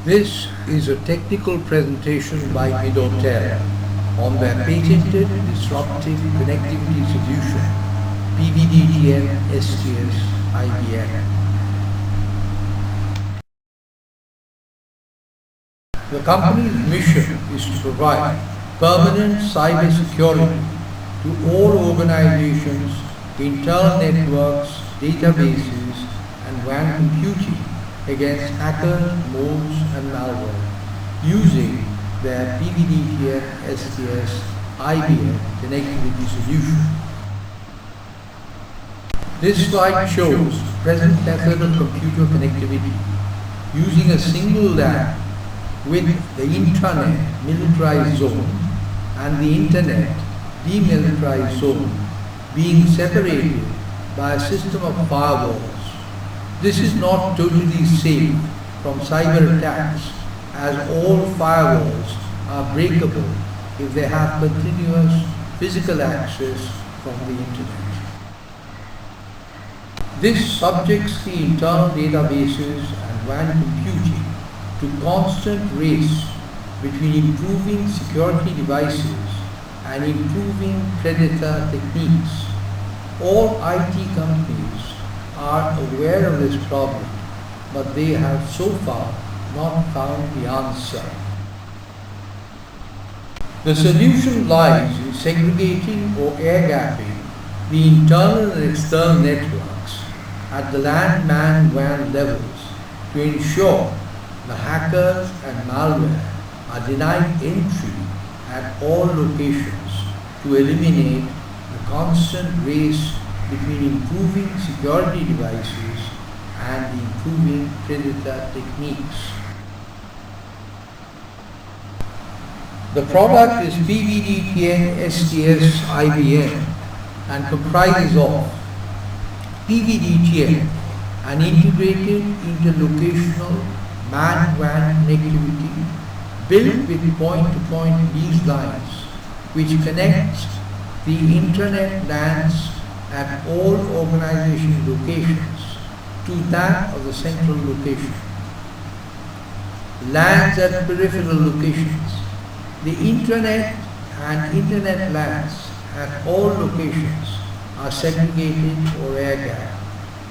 This is a technical presentation by Pvdtn on their patented disruptive connectivity solution, Pvdtn-Sts-Ibn. The company's mission is to provide permanent cyber security to all organizations, internal networks, databases, and WAN computing against hackers, modes, and malware using their Pvdtn-Sts-Ibn connectivity solution. This slide shows present method of computer connectivity using a single LAN with the intranet militarized zone and the internet demilitarized zone being separated by a system of firewalls. This is not totally safe from cyber attacks, as all firewalls are breakable if they have continuous physical access from the internet. This subjects the internal databases and WAN computing to constant race between improving security devices and improving predator techniques. All IT companies are aware of this problem, but they have so far not found the answer. The solution lies in segregating or air-gapping the internal and external networks at the LAN-MAN-WAN levels to ensure the hackers and malware are denied entry at all locations to eliminate the constant race between improving security devices and the improving predator techniques. The product is Pvdtn-Sts-Ibn and comprises of Pvdtn, an integrated interlocational MAN-WAN connectivity built with point-to-point lease lines which connects the intranet LANs at all organization locations to that of the central location. LANs at peripheral locations. The intranet and internet LANs at all locations are segregated or air-gapped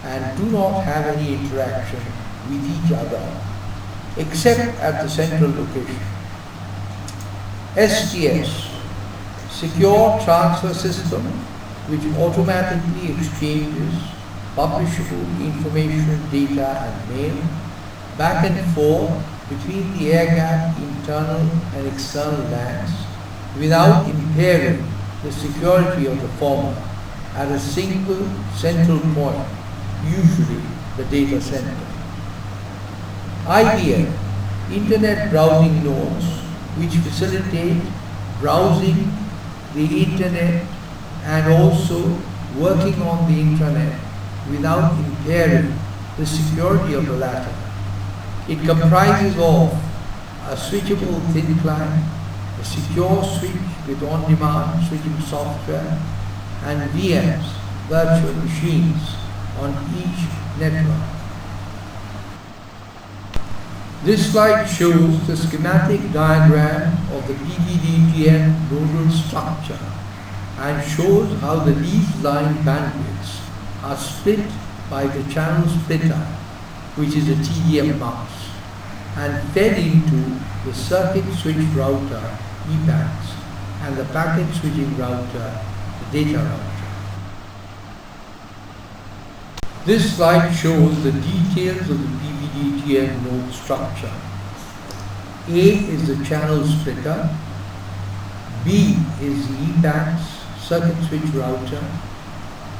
and do not have any interaction with each other except at the central location. STS, Secure Transfer System, which automatically exchanges publishable information, data and mail back and forth between the air-gapped internal and external LANs without impairing the security of the former at a single central point, usually the data center. IBM, Internet Browsing Nodes, which facilitate browsing the internet and also working on the intranet without impairing the security of the latter. It comprises of a switchable thin client, a secure switch with on-demand switching software, and VMs, virtual machines, on each network. This slide shows the schematic diagram of the Pvdtn nodal structure and shows how the lease line bandwidths are split by the channel splitter, which is a TDM mouse, and fed into the circuit switch router, EPACs, and the packet switching router, the data router. This slide shows the details of the Pvdtn node structure. A is the channel splitter, B is the EPACs, circuit switch router,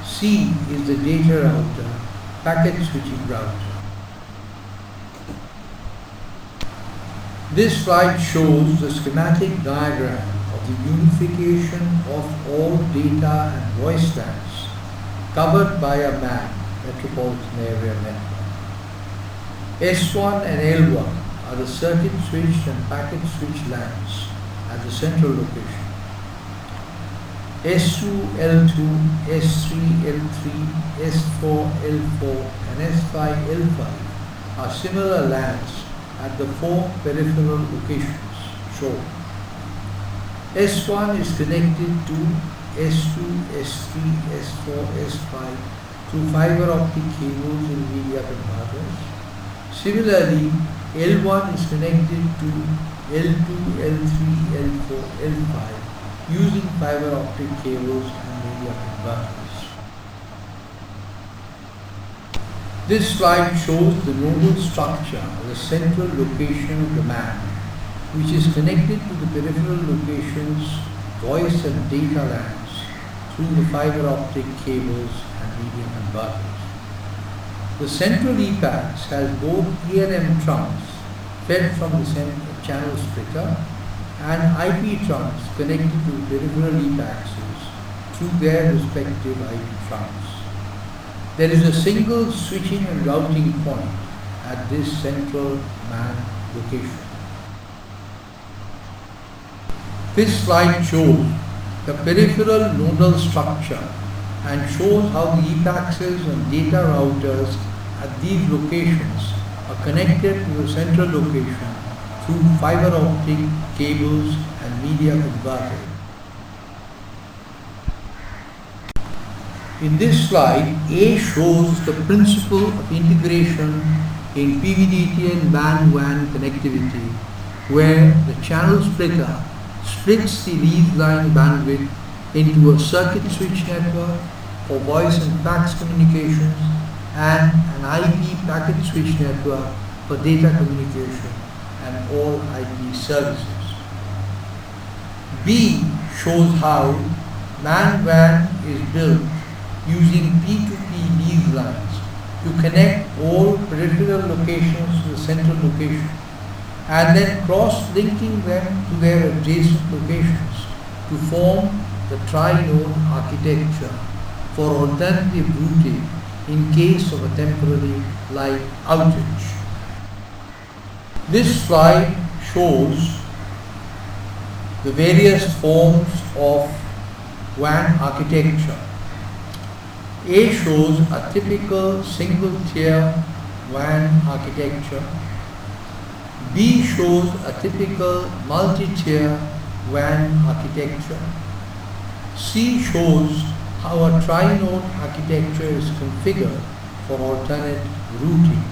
C is the data router, packet switching router. This slide shows the schematic diagram of the unification of all data and voice LANs covered by a MAN, metropolitan area network. S1 and L1 are the circuit switch and packet switch LANs at the central location. S2, L2, S3, L3, S4, L4 and S5, L5 are similar LANs at the four peripheral locations shown. S1 is connected to S2, S3, S4, S5 through fiber optic cables and media converters. Similarly, L1 is connected to L2, L3, L4, L5 using fiber optic cables and media converters. This slide shows the nodal structure of the central location of the man, which is connected to the peripheral locations, voice and data lands through the fiber optic cables and media converters. The central EPAX has both E&M trunks fed from the channel splitter and IP trunks connected to the peripheral EPAXs through their respective IP trunks. There is a single switching and routing point at this central MAN location. This slide shows the peripheral nodal structure and shows how the EPAXs and data routers at these locations are connected to the central location through fiber optic cables and media converters. In this slide, A shows the principle of integration in Pvdtn-WAN connectivity, where the channel splitter splits the lead line bandwidth into a circuit switch network for voice and fax communications and an IP packet switch network for data communication and all IP services. B shows how MAN-WAN is built using P2P lead lines to connect all peripheral locations to the central location and then cross-linking them to their adjacent locations to form the tri-node architecture for alternative routing in case of a temporary light outage. This slide shows the various forms of WAN architecture. A shows a typical single-tier WAN architecture. B shows a typical multi-tier WAN architecture. C shows how a tri-node architecture is configured for alternate routing.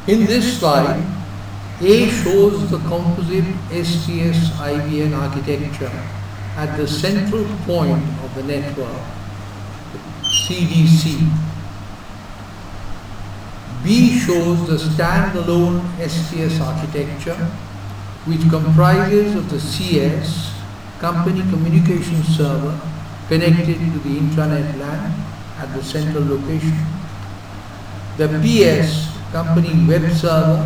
In this slide, A shows the composite STS-IBN architecture at the central point of the network, CDC. B shows the standalone STS architecture, which comprises of the CS, company communication server, connected to the intranet LAN at the central location, the PS, company web server,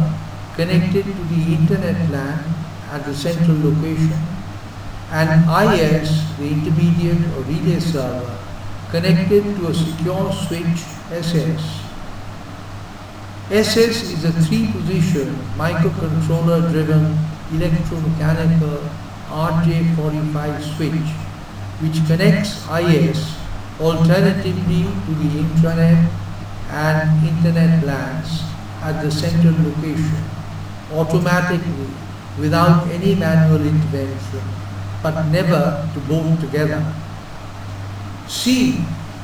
connected to the internet LAN at the central location, and IS, the intermediate or relay server, connected to a secure switch SS. SS is a 3-position microcontroller-driven electromechanical RJ45 switch which connects IS alternatively to the intranet and internet LANs at the central location automatically without any manual intervention, but never to both together. C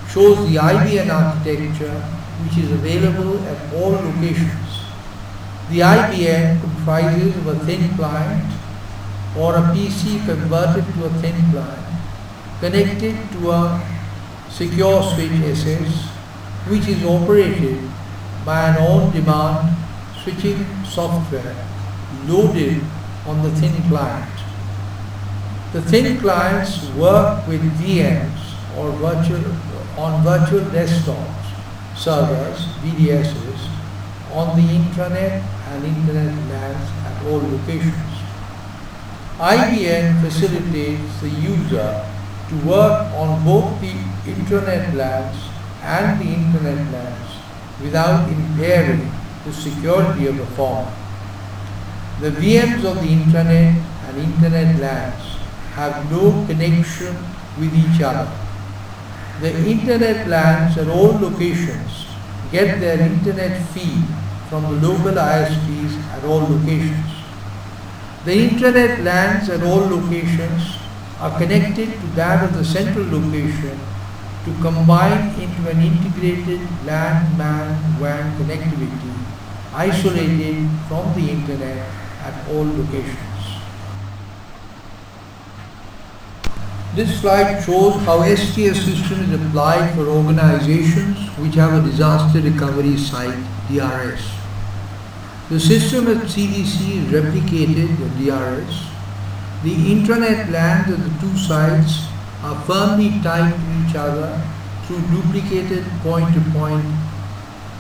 shows the IBN architecture which is available at all locations. The IBN comprises of a thin client or a PC converted to a thin client connected to a secure switch SS which is operated by an on-demand switching software loaded on the thin client. The thin clients work with VMs or virtual desktops, servers, VDSs, on the intranet and internet LANs at all locations. IBN facilitates the user to work on both the intranet LANs and the internet LANs without impairing the security of the former. The VMs of the intranet and internet LANs have no connection with each other. The internet LANs at all locations get their internet feed from the local ISPs at all locations. The intranet LANs at all locations are connected to that of the central location to combine into an integrated LAN-MAN-WAN connectivity isolated from the internet at all locations. This slide shows how STS system is applied for organizations which have a disaster recovery site, DRS. The system at CDC is replicated at DRS. The intranet LANs at the two sites are firmly tied to each other through duplicated point-to-point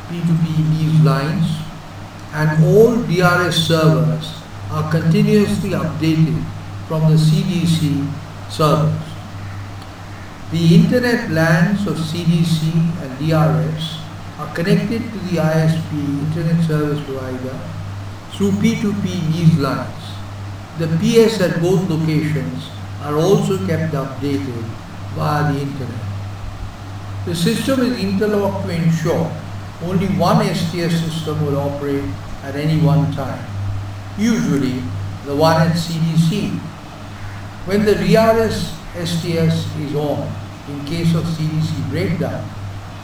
P2P lease lines, and all DRS servers are continuously updated from the CDC servers. The internet LANs of CDC and DRS are connected to the ISP, Internet Service Provider, through P2P lease lines. The PS at both locations are also kept updated via the internet. The system is interlocked to ensure only one STS system will operate at any one time, usually the one at CDC. When the DRS STS is on, in case of CDC breakdown,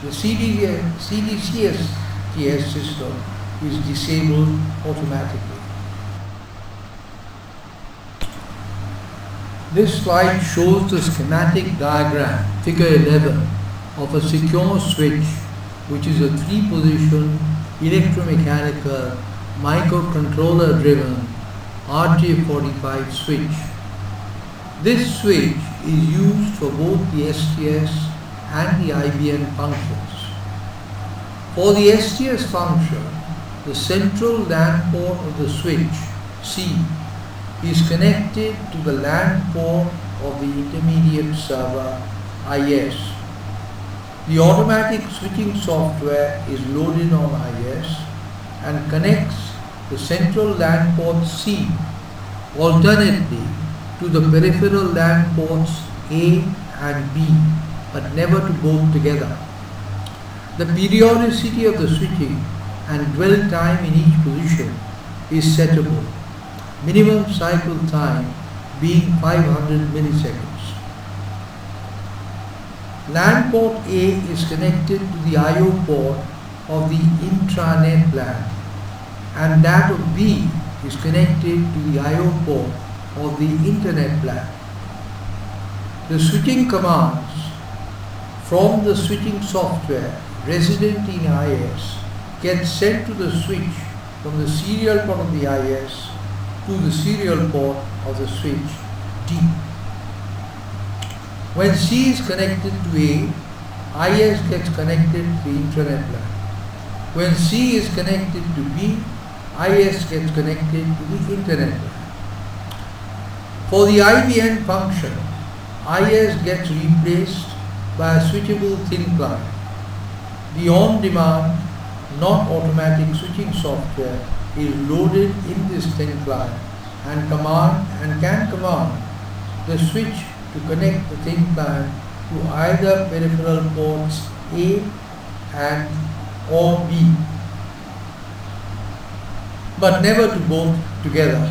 the CDC STS system is disabled automatically. This slide shows the schematic diagram, figure 11, of a secure switch, which is a 3-position electromechanical microcontroller driven RJ45 switch. This switch is used for both the STS and the IBN functions. For the STS function, the central LAN port of the switch, C, is connected to the LAN port of the intermediate server, IS. The automatic switching software is loaded on IS and connects the central LAN port C alternately to the peripheral LAN ports A and B, but never to both together. The periodicity of the switching and dwell time in each position is settable, minimum cycle time being 500 milliseconds. LAN port A is connected to the I/O port of the intranet LAN, and that of B is connected to the I/O port of the internet LAN. The switching commands from the switching software resident in IS get sent to the switch from the serial port of the IS to the serial port of the switch D. When C is connected to A, IS gets connected to the intranet LAN. When C is connected to B, IS gets connected to the internet LAN. For the IBN function, IS gets replaced by a switchable thin client. The on-demand, not automatic switching software is loaded in this thin client and can command the switch to connect the thin client to either peripheral ports A and or B, but never to both together.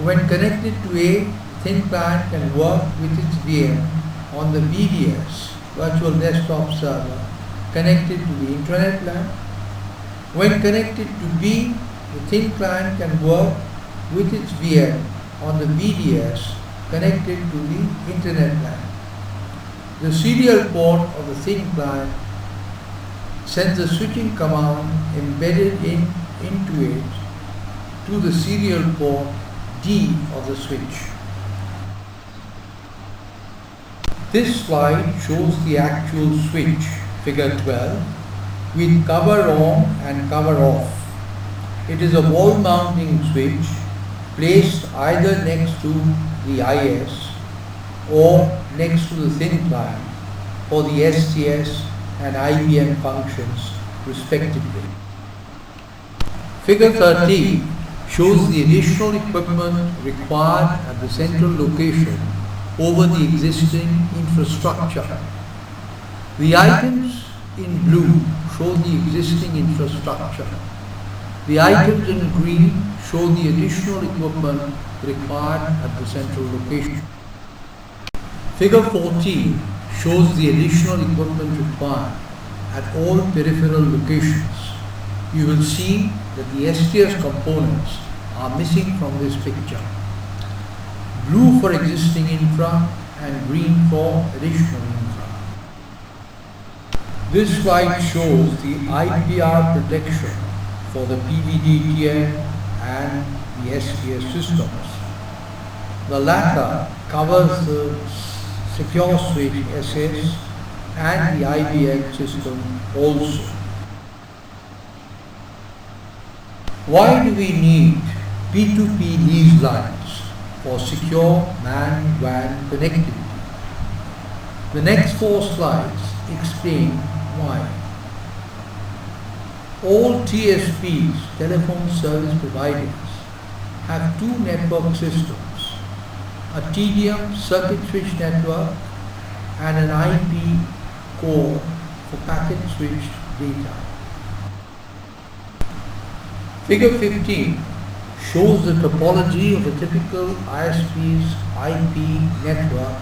When connected to A, the thin client can work with its VM on the VDS, virtual desktop server, connected to the intranet LAN. When connected to B, the thin client can work with its VM on the VDS connected to the internet LAN. The serial port of the thin client sends a switching command embedded into it to the serial port D of the switch. This slide shows the actual switch, figure 12, with cover on and cover off. It is a wall mounting switch placed either next to the IS or next to the thin client for the STS and IBM functions respectively. Figure 13 shows the additional equipment required at the central location over the existing infrastructure. The items in blue show the existing infrastructure. The items in green show the additional equipment required at the central location. Figure 14 shows the additional equipment required at all peripheral locations. You will see that the STS components are missing from this picture. Blue for existing infra and green for additional infra. This slide shows the IPR protection for the Pvdtn and the STS systems. The latter covers the secure switch SS and the IBM system also. Why do we need P2P lease lines for secure MAN-WAN connectivity? The next 4 slides explain why. All TSPs, telephone service providers, have 2 network systems, a TDM circuit switch network and an IP core for packet switched data. Figure 15 shows the topology of a typical ISP's IP network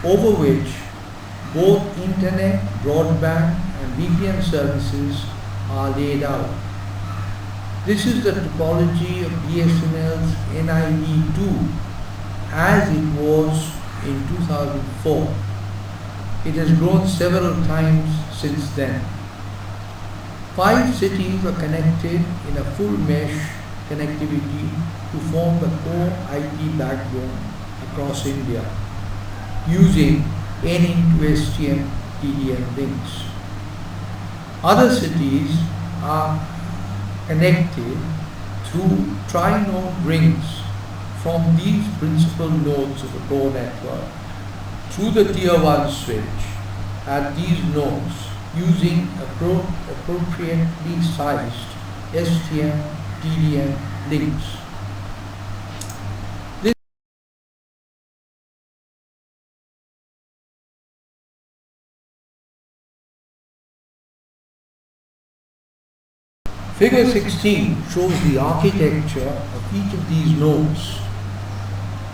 over which both internet, broadband and VPN services are laid out. This is the topology of BSNL's NIE2 as it was in 2004. It has grown several times since then. 5 cities are connected in a full mesh connectivity to form the core IP backbone across India using N-into-STM TDM links. Other cities are connected through tri-node rings from these principal nodes of the core network through the tier 1 switch at these nodes using appropriately sized STM TDM links. Figure 16 shows the architecture of each of these nodes.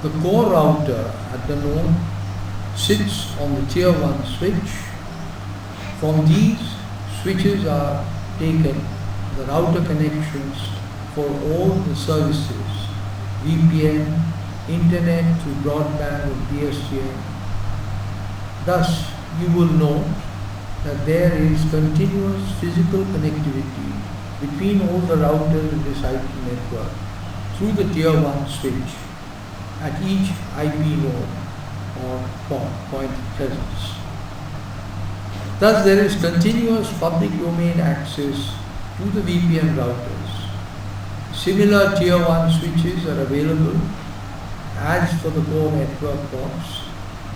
The core router at the node sits on the tier 1 switch. From these switches are taken the router connections for all the services, VPN, internet through broadband or PSTN. Thus, you will note that there is continuous physical connectivity between all the routers in this IP network through the tier 1 switch at each IP node or point of presence. Thus, there is continuous public domain access to the VPN routers. Similar tier 1 switches are available as for the core network ports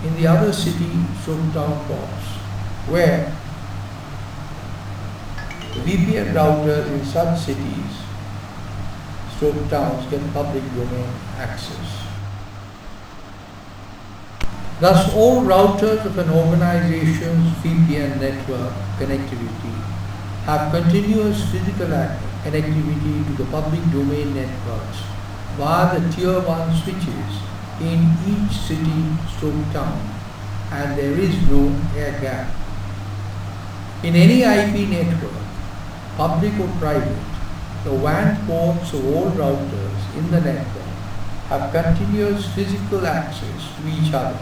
in the other city/town ports, where the VPN routers in such cities/towns get public domain access. Thus, all routers of an organization's VPN network connectivity have continuous physical connectivity to the public domain networks via the tier 1 switches in each city/town, and there is no air gap. In any IP network, public or private, the WAN ports of all routers in the network have continuous physical access to each other.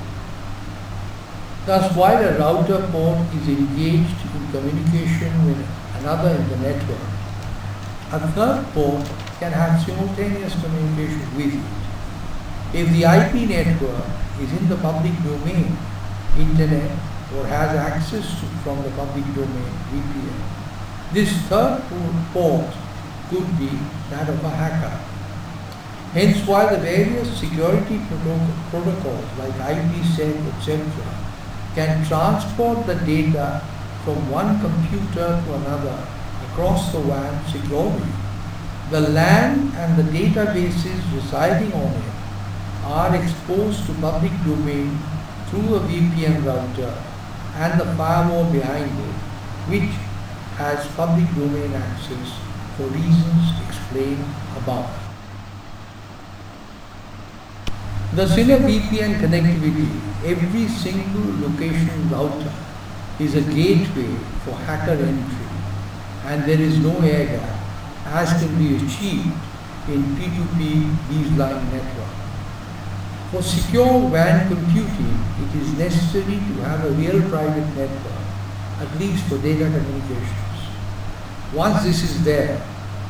Thus, while a router port is engaged in communication with another in the network, a third port can have simultaneous communication with it. If the IP network is in the public domain, internet, or has access from the public domain, VPN, this third port could be that of a hacker. Hence, while the various security protocols like IPsec, etc., can transport the data from one computer to another across the WAN securely, the LAN and the databases residing on it are exposed to public domain through a VPN router and the firewall behind it, which has public domain access for reasons explained above. Thus, in a VPN connectivity, every single location router is a gateway for hacker entry, and there is no air gap, as can be achieved in P2P lease-line network. For secure WAN computing, it is necessary to have a real private network, at least for data communications. Once this is there,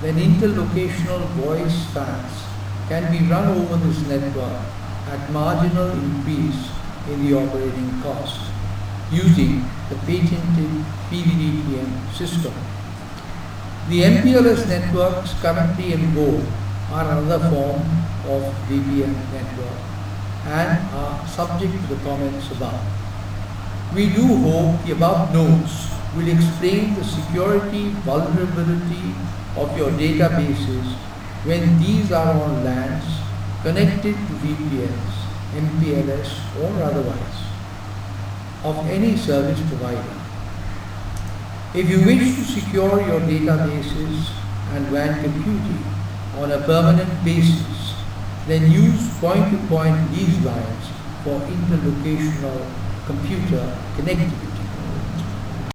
then interlocational voice stacks can be run over this network at marginal increase in the operating cost using the patented Pvdtn system. The MPLS networks currently in vogue are another form of VPN network and are subject to the comments above. We do hope the above notes will explain the security vulnerability of your databases when these are on LANs connected to VPNs, MPLS or otherwise, of any service provider. If you wish to secure your databases and WAN computing on a permanent basis, then use point-to-point lease lines for interlocational computer connectivity.